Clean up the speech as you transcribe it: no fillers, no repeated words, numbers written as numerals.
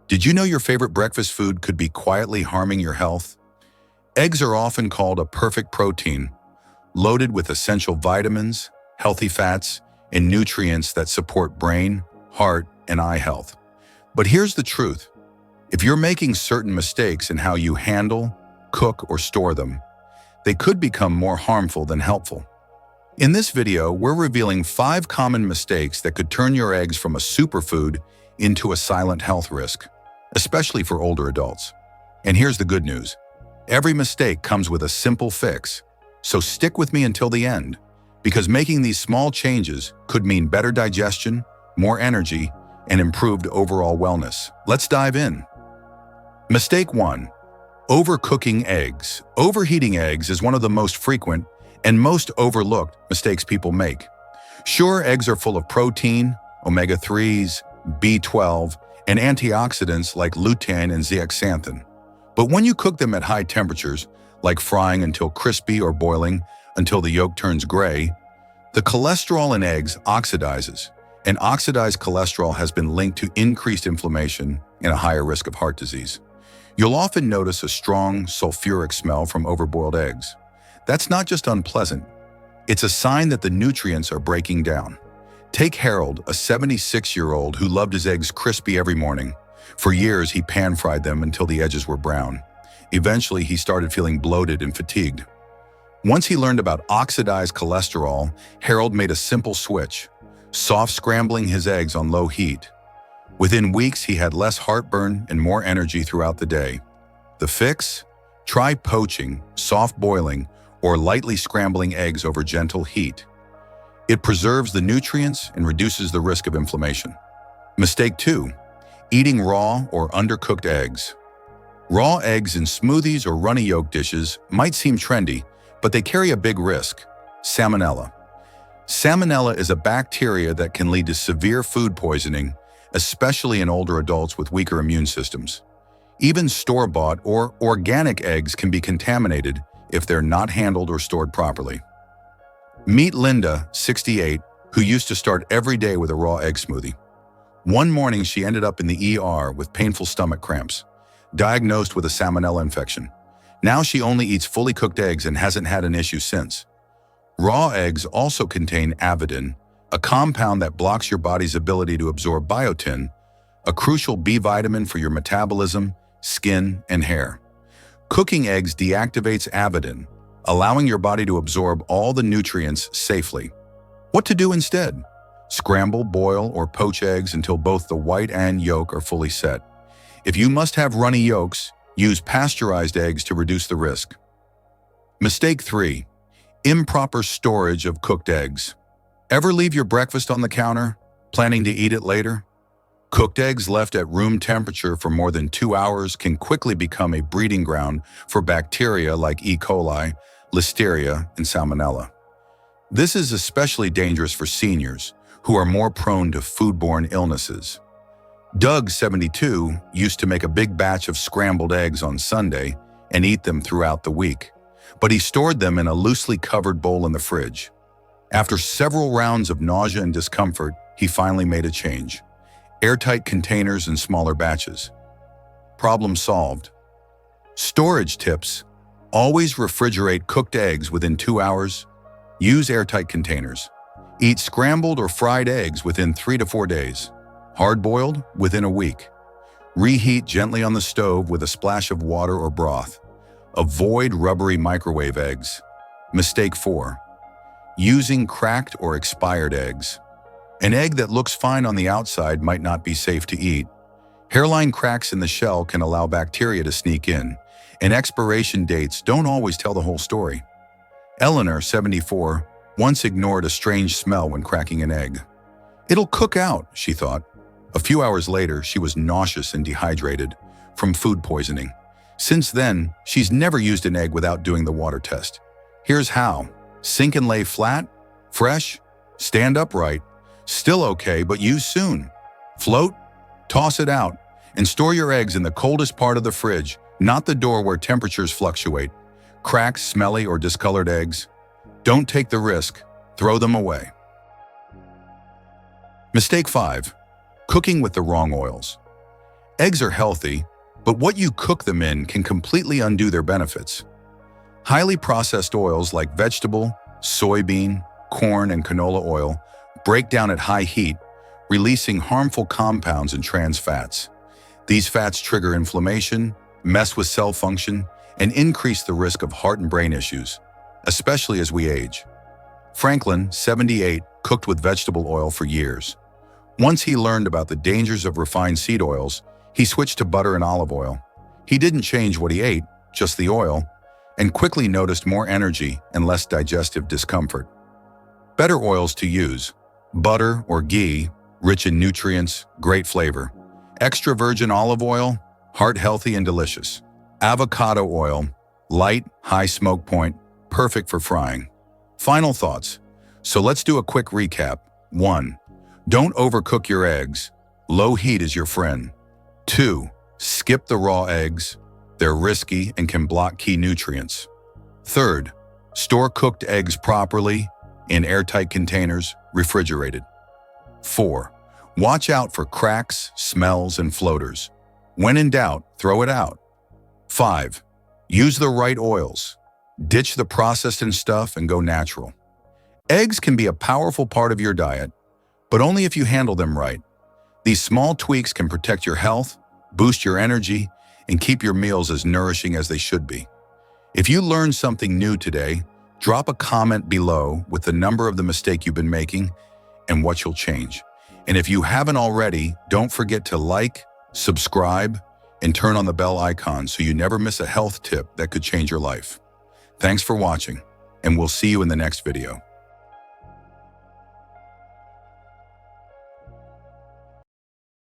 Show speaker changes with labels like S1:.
S1: Did you know your favorite breakfast food could be quietly harming your health? Eggs are often called a perfect protein, loaded with essential vitamins, healthy fats, and nutrients that support brain, heart, and eye health. But here's the truth. If you're making certain mistakes in how you handle, cook, or store them, they could become more harmful than helpful. In this video, we're revealing 5 common mistakes that could turn your eggs from a superfood into a silent health risk, especially for older adults. And here's the good news. Every mistake comes with a simple fix. So stick with me until the end, because making these small changes could mean better digestion, more energy, and improved overall wellness. Let's dive in. Mistake 1. Overcooking eggs. Overheating eggs is one of the most frequent and most overlooked mistakes people make. Sure, eggs are full of protein, omega-3s, B12, and antioxidants like lutein and zeaxanthin. But when you cook them at high temperatures, like frying until crispy or boiling until the yolk turns gray, the cholesterol in eggs oxidizes, and oxidized cholesterol has been linked to increased inflammation and a higher risk of heart disease. You'll often notice a strong sulfuric smell from overboiled eggs. That's not just unpleasant, it's a sign that the nutrients are breaking down. Take Harold, a 76-year-old who loved his eggs crispy every morning. For years, he pan-fried them until the edges were brown. Eventually, he started feeling bloated and fatigued. Once he learned about oxidized cholesterol, Harold made a simple switch, soft scrambling his eggs on low heat. Within weeks, he had less heartburn and more energy throughout the day. The fix? Try poaching, soft boiling, or lightly scrambling eggs over gentle heat. It preserves the nutrients and reduces the risk of inflammation. Mistake 2. Eating raw or undercooked eggs. Raw eggs in smoothies or runny yolk dishes might seem trendy, but they carry a big risk: salmonella. Salmonella is a bacteria that can lead to severe food poisoning, especially in older adults with weaker immune systems. Even store-bought or organic eggs can be contaminated if they're not handled or stored properly. Meet Linda, 68, who used to start every day with a raw egg smoothie. One morning, she ended up in the ER with painful stomach cramps, diagnosed with a salmonella infection. Now she only eats fully cooked eggs and hasn't had an issue since. Raw eggs also contain avidin, a compound that blocks your body's ability to absorb biotin, a crucial B vitamin for your metabolism, skin, and hair. Cooking eggs deactivates avidin, allowing your body to absorb all the nutrients safely. What to do instead? Scramble, boil, or poach eggs until both the white and yolk are fully set. If you must have runny yolks, use pasteurized eggs to reduce the risk. Mistake 3. Improper storage of cooked eggs. Ever leave your breakfast on the counter, planning to eat it later? Cooked eggs left at room temperature for more than 2 hours can quickly become a breeding ground for bacteria like E. coli, Listeria, and Salmonella. This is especially dangerous for seniors, who are more prone to foodborne illnesses. Doug, 72, used to make a big batch of scrambled eggs on Sunday and eat them throughout the week, but he stored them in a loosely covered bowl in the fridge. After several rounds of nausea and discomfort, he finally made a change: airtight containers and smaller batches. Problem solved. Storage tips: always refrigerate cooked eggs within 2 hours. Use airtight containers. Eat scrambled or fried eggs within 3 to 4 days. Hard-boiled within a week. Reheat gently on the stove with a splash of water or broth. Avoid rubbery microwave eggs. Mistake 4. Using cracked or expired eggs. An egg that looks fine on the outside might not be safe to eat. Hairline cracks in the shell can allow bacteria to sneak in, and expiration dates don't always tell the whole story. Eleanor, 74, once ignored a strange smell when cracking an egg. It'll cook out, she thought. A few hours later, she was nauseous and dehydrated from food poisoning. Since then, she's never used an egg without doing the water test. Here's how. Sink and lay flat, fresh, stand upright, still okay, but use soon. Float, toss it out, and store your eggs in the coldest part of the fridge, not the door where temperatures fluctuate. Cracked, smelly, or discolored eggs? Don't take the risk. Throw them away. Mistake 5. Cooking with the wrong oils. Eggs are healthy, but what you cook them in can completely undo their benefits. Highly processed oils like vegetable, soybean, corn, and canola oil break down at high heat, releasing harmful compounds and trans fats. These fats trigger inflammation, mess with cell function, and increase the risk of heart and brain issues, especially as we age. Franklin, 78, cooked with vegetable oil for years. Once he learned about the dangers of refined seed oils, he switched to butter and olive oil. He didn't change what he ate, just the oil, and quickly noticed more energy and less digestive discomfort. Better oils to use: butter or ghee, rich in nutrients, great flavor. Extra virgin olive oil, heart-healthy and delicious. Avocado oil, light, high smoke point, perfect for frying. Final thoughts. So let's do a quick recap. 1. Don't overcook your eggs. Low heat is your friend. 2. Skip the raw eggs. They're risky and can block key nutrients. 3. Store cooked eggs properly in airtight containers, refrigerated. 4. Watch out for cracks, smells, and floaters. When in doubt, throw it out. 5. Use the right oils. Ditch the processed stuff and go natural. Eggs can be a powerful part of your diet, but only if you handle them right. These small tweaks can protect your health, boost your energy, and keep your meals as nourishing as they should be. If you learned something new today, drop a comment below with the number of the mistake you've been making and what you'll change. And if you haven't already, don't forget to like, subscribe, and turn on the bell icon so you never miss a health tip that could change your life. Thanks for watching, and we'll see you in the next video.